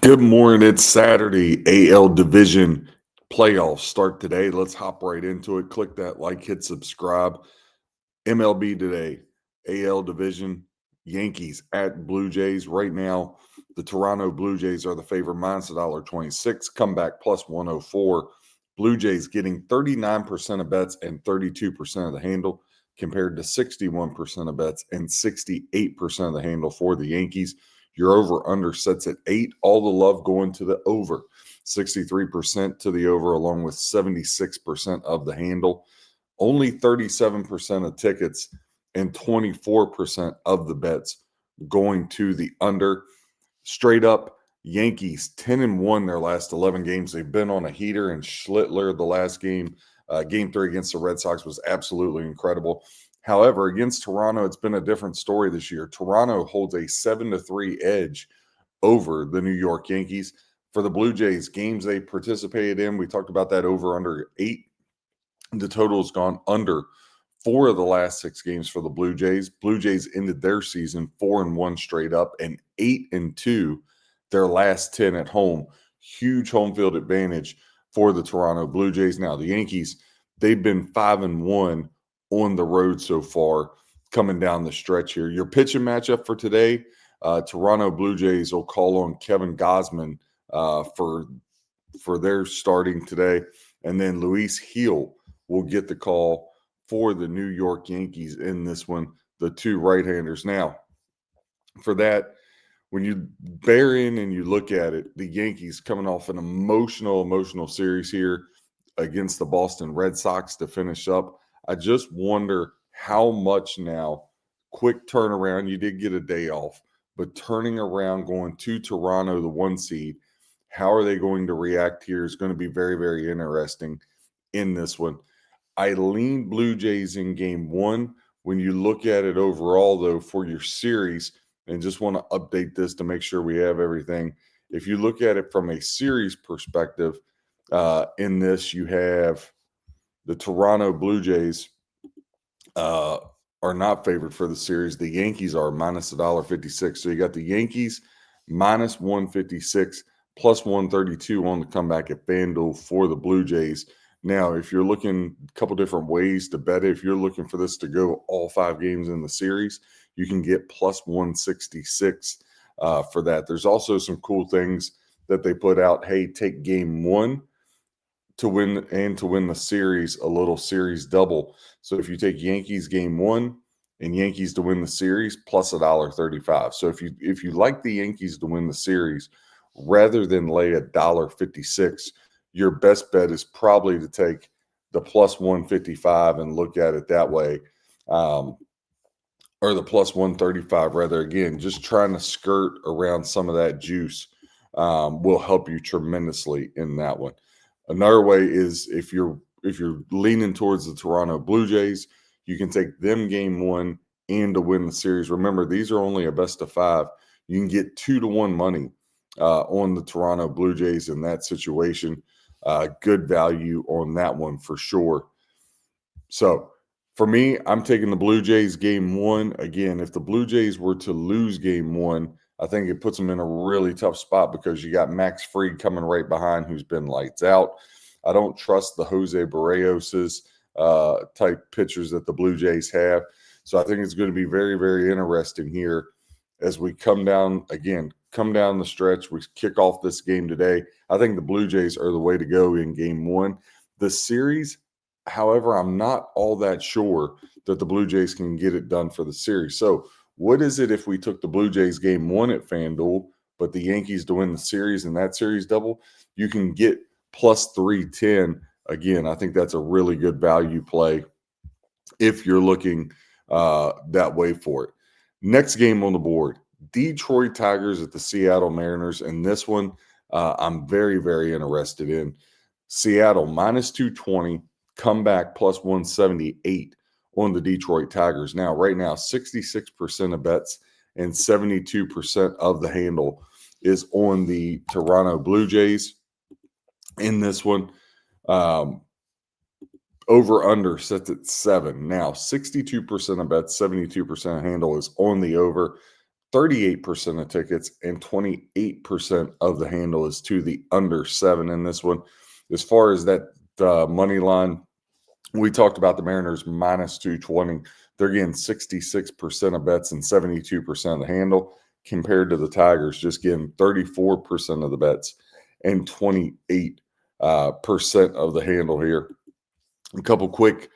Good morning. It's Saturday. AL Division playoffs start today. Let's hop right into it. Click that like, hit subscribe. MLB today. AL Division. Yankees at Blue Jays. Right now, the Toronto Blue Jays are the favorite, minus $1.26. Comeback plus 104. Blue Jays getting 39% of bets and 32% of the handle, compared to 61% of bets and 68% of the handle for the Yankees. Your over under sets at 8. All the love going to the over. 63% to the over, along with 76% of the handle. Only 37% of tickets and 24% of the bets going to the under. Straight up, Yankees 10-1 their last 11 games. They've been on a heater, and Schlittler, the last game, game 3 against the Red Sox, was absolutely incredible. However, against Toronto, it's been a different story this year. Toronto holds a 7-3 edge over the New York Yankees. For the Blue Jays, games they participated in, we talked about that over under 8. The total has gone under 4 of the last 6 games for the Blue Jays. Blue Jays ended their season 4-1 straight up and 8-2 their last 10 at home. Huge home field advantage for the Toronto Blue Jays. Now, the Yankees, they've been 5-1 on the road so far, coming down the stretch here. Your pitching matchup for today, Toronto Blue Jays will call on Kevin Gausman for their starting today, and then Luis Gil will get the call for the New York Yankees in this one, the two right-handers. Now, for that, when you bear in and you look at it, the Yankees coming off an emotional series here against the Boston Red Sox to finish up. I just wonder how much now, quick turnaround, you did get a day off, but turning around, going to Toronto, the 1 seed, how are they going to react here is going to be very, very interesting in this one. I lean Blue Jays in game 1. When you look at it overall, though, for your series, and just want to update this to make sure we have everything. If you look at it from a series perspective, in this, you have the Toronto Blue Jays are not favored for the series. The Yankees are minus $1.56. So you got the Yankees minus 156, plus 132 on the comeback at FanDuel for the Blue Jays. Now, if you're looking a couple different ways to bet it, if you're looking for this to go all 5 games in the series, you can get plus 166 for that. There's also some cool things that they put out. Hey, take game 1 to win the series, a little series double. So if you take Yankees game 1 and Yankees to win the series, plus $1.35. So if you like the Yankees to win the series, rather than lay $1.56, your best bet is probably to take the plus 155 and look at it that way, or the plus 135 rather. Again, just trying to skirt around some of that juice will help you tremendously in that one. Another way is if you're leaning towards the Toronto Blue Jays, you can take them game 1 and to win the series. Remember, these are only a best of 5. You can get 2-1 money on the Toronto Blue Jays in that situation. Good value on that one for sure. So for me, I'm taking the Blue Jays game 1. Again, if the Blue Jays were to lose game 1, I think it puts them in a really tough spot because you got Max Fried coming right behind, who's been lights out. I don't trust the Jose Barrioses type pitchers that the Blue Jays have. So I think it's going to be very, very interesting here as we come down the stretch. We kick off this game today. I think the Blue Jays are the way to go in game 1. The series, however, I'm not all that sure that the Blue Jays can get it done for the series. So what is it if we took the Blue Jays game 1 at FanDuel, but the Yankees to win the series and that series double? You can get plus 310. Again, I think that's a really good value play if you're looking that way for it. Next game on the board, Detroit Tigers at the Seattle Mariners. And this one I'm very, very interested in. Seattle minus 220, comeback plus 178 on the Detroit Tigers. Now, right now, 66% of bets and 72% of the handle is on the Toronto Blue Jays in this one. Over under sets at 7. Now, 62% of bets, 72% of handle is on the over. 38% of tickets and 28% of the handle is to the under 7 in this one. As far as that money line, we talked about the Mariners minus 220. They're getting 66% of bets and 72% of the handle, compared to the Tigers just getting 34% of the bets and 28% of the handle here. A couple quick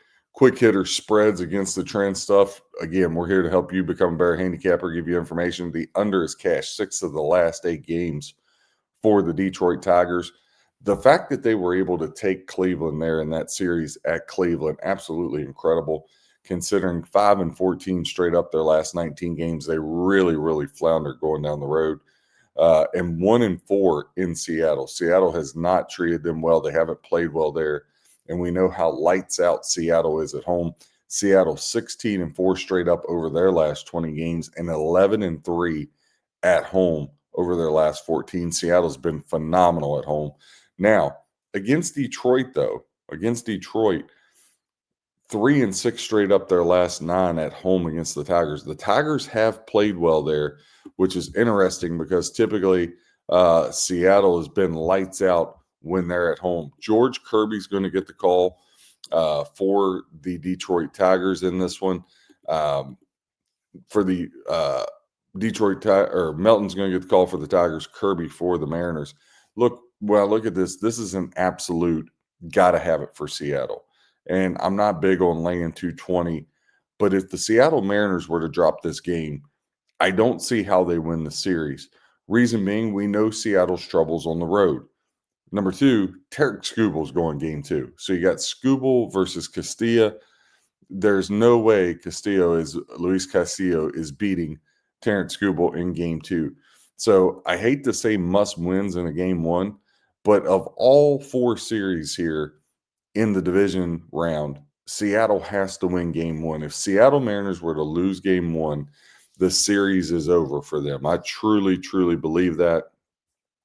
hitter spreads against the trend stuff. Again, we're here to help you become a better handicapper, give you information. The under is cashed 6 of the last 8 games for the Detroit Tigers. The fact that they were able to take Cleveland there in that series at Cleveland, absolutely incredible, considering 5-14 straight up their last 19 games. They really, really floundered going down the road. And 1-4 in Seattle. Seattle has not treated them well. They haven't played well there. And we know how lights out Seattle is at home. Seattle 16-4 straight up over their last 20 games and 11-3 at home over their last 14. Seattle's been phenomenal at home. Now, against Detroit, 3-6 straight up their last 9 at home against the Tigers. The Tigers have played well there, which is interesting because typically Seattle has been lights out when they're at home. George Kirby's going to get the call for the Detroit Tigers in this one. For the Melton's going to get the call for the Tigers, Kirby for the Mariners. Look at this. This is an absolute got to have it for Seattle. And I'm not big on laying 220, but if the Seattle Mariners were to drop this game, I don't see how they win the series. Reason being, we know Seattle's troubles on the road. Number 2, Tarek Skubal's going game 2. So you got Skubal versus Castilla. There's no way Luis Castillo is beating Terrence Skubal in game 2. So I hate to say must wins in a game 1, but of all 4 series here in the division round, Seattle has to win game 1. If Seattle Mariners were to lose game 1, the series is over for them. I truly, truly believe that.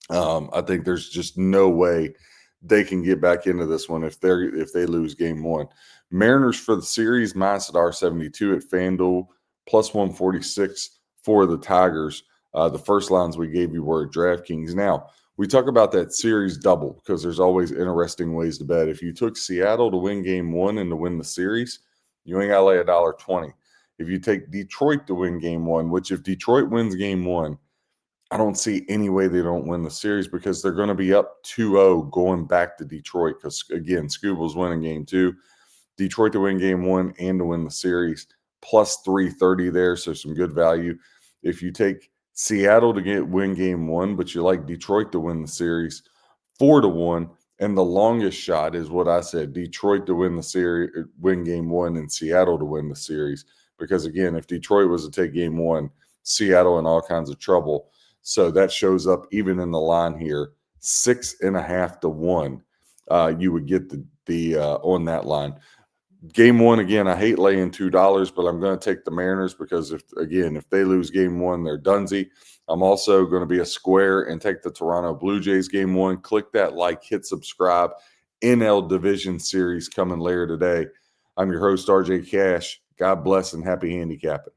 I think there's just no way they can get back into this one if they lose game 1. Mariners for the series minus at R72 at FanDuel, plus 146 for the Tigers. The first lines we gave you were at DraftKings. Now, we talk about that series double because there's always interesting ways to bet. If you took Seattle to win game 1 and to win the series, you ain't got to lay $1.20. If you take Detroit to win game 1, which if Detroit wins game 1, I don't see any way they don't win the series because they're going to be up 2-0 going back to Detroit because, again, Skubal's winning game 2. Detroit to win game 1 and to win the series, plus 330 there, so some good value. If you take Seattle to win game 1, but you like Detroit to win the series, 4-1, and the longest shot is what I said, Detroit to win the series, win game 1, and Seattle to win the series. Because, again, if Detroit was to take game 1, Seattle in all kinds of trouble. So that shows up even in the line here, 6.5 to 1. You would get the on that line. Game 1, again, I hate laying $2, but I'm going to take the Mariners because if they lose game 1, they're donesy. I'm also going to be a square and take the Toronto Blue Jays game 1. Click that like, hit subscribe. NL Division Series coming later today. I'm your host, RJ Cash. God bless and happy handicapping.